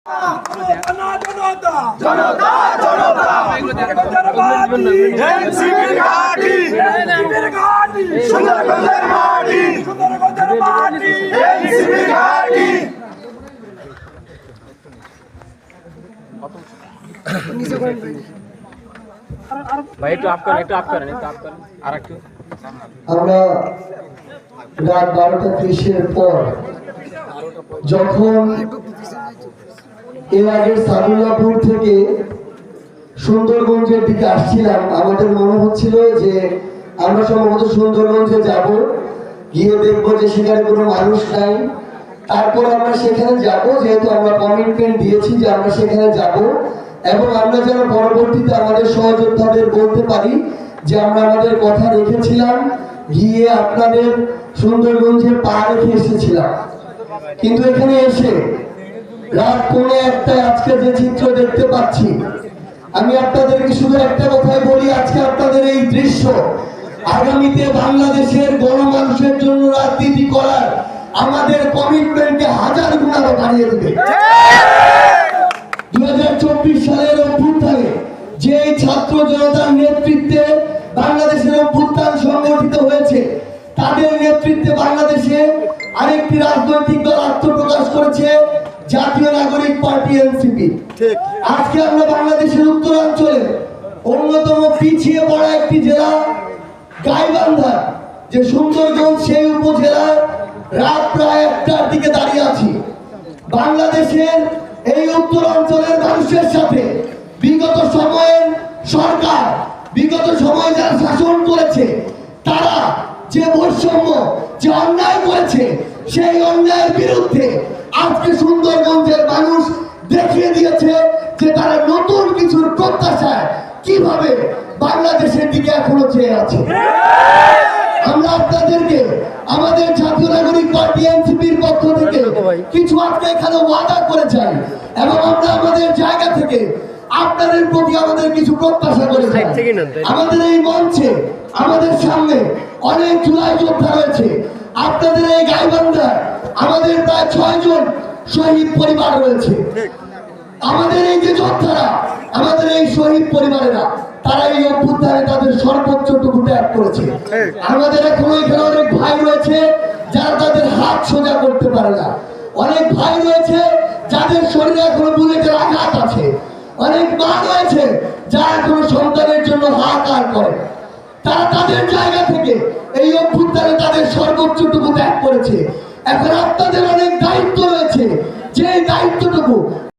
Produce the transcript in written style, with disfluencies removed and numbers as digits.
আমরা রাত 12:30 পর যখন এর আগে সাদুল্লাপুর থেকে সুন্দরগঞ্জের দিকে আসছিলাম, আমাদের মনে হচ্ছিল যে আমরা সম্ভবত সুন্দরগঞ্জে যাব, গিয়ে দেখবো যে সেখানে কোনো মানুষ নাই। তারপর আমরা সেখানে যাব, যেহেতু আমরা কমিটমেন্ট দিয়েছি যে আমরা সেখানে যাব, এবং আমরা যেন পরবর্তীতে আমাদের সহযোদ্ধাদের বলতে পারি যে আমরা আমাদের কথা রেখেছিলাম, গিয়ে আপনাদের সুন্দরগঞ্জে পা রেখে এসেছিলাম। কিন্তু এখানে এসে রাত 1:15 আজকে যে চিত্র দেখতে পাচ্ছি, আমি আপনাদেরকে শুধু একটা কথাই বলি, আজকে আপনাদের এই দৃশ্য আগামীতে বাংলাদেশের গণমানুষের জন্য রাজনীতি করার আমাদের কমিটমেন্টকে 1000 গুণ আরো বাড়িয়ে দেবে। 2024 সালের অভ্যুত্থানে যে ছাত্র জনতার নেতৃত্বে বাংলাদেশের অভ্যুত্থান সংগঠিত হয়েছে, তাদের নেতৃত্বে বাংলাদেশে আরেকটি রাজনৈতিক দল আত্মপ্রকাশ করেছে, জাতীয় নাগরিক পার্টি এনসিপি। আজকে আমরা বাংলাদেশের উত্তরাঞ্চলে অন্যতম পিছিয়ে পড়া একটি জেলা গাইবান্ধা, যে সুন্দরগঞ্জ, সেই উপজেলার রাত প্রায় 1টার দিকে দাঁড়িয়ে আছি। বাংলাদেশের এই উত্তরাঞ্চলের মানুষের সাথে বিগত সময়ের সরকার, বিগত সময়ে যারা শাসন করেছে, তারা যে বৈষম্য, যে অন্যায় করেছে, সেই অন্যায়ের বিরুদ্ধে আজকে সুন্দরগঞ্জের মানুষ দেখিয়ে দিয়েছে যে তারা নতুন কিছুর প্রত্যাশায় কিভাবে বাংলাদেশের দিকে এখনো চেয়ে আছে। আমরা আপনাদেরকে আমাদের জাতীয় নাগরিক পার্টি এনসিপির পক্ষ থেকে কিছু আজকে এখানে ওয়াদা করে যাই, এবং আমরা আমাদের জায়গা থেকে আপনাদের প্রতি আমাদের কিছু প্রত্যাশা করে যাই। আমাদের এই মঞ্চে, আমাদের সামনে অনেক জুলাই যোদ্ধা রয়েছে। আপনাদের এই গাইবান্ধা আমাদের প্রায় 6 জন শহীদ পরিবার রয়েছে। আমাদের এই যে যোদ্ধারা, আমাদের এই শহীদ পরিবারেরা, তারা এই অভ্যুত্থানে তাদের সর্বোচ্চটুকু ত্যাগ করেছে। আমাদের এখনো এখানে অনেক ভাই রয়েছে যারা তাদের হাত সোজা করতে পারে না। অনেক ভাই রয়েছে যাদের শরীরে এখনো বুলেটের আঘাত আছে। অনেক মা রয়েছে যারা এখনো সন্তানের জন্য হাহাকার করে। তারা তাদের জায়গা থেকে এই অভ্যুত্থানে তাদের সর্বোচ্চটুকু ত্যাগ করেছে। এখন আপনাদের অনেক দায়িত্ব রয়েছে, যে দায়িত্বটুকু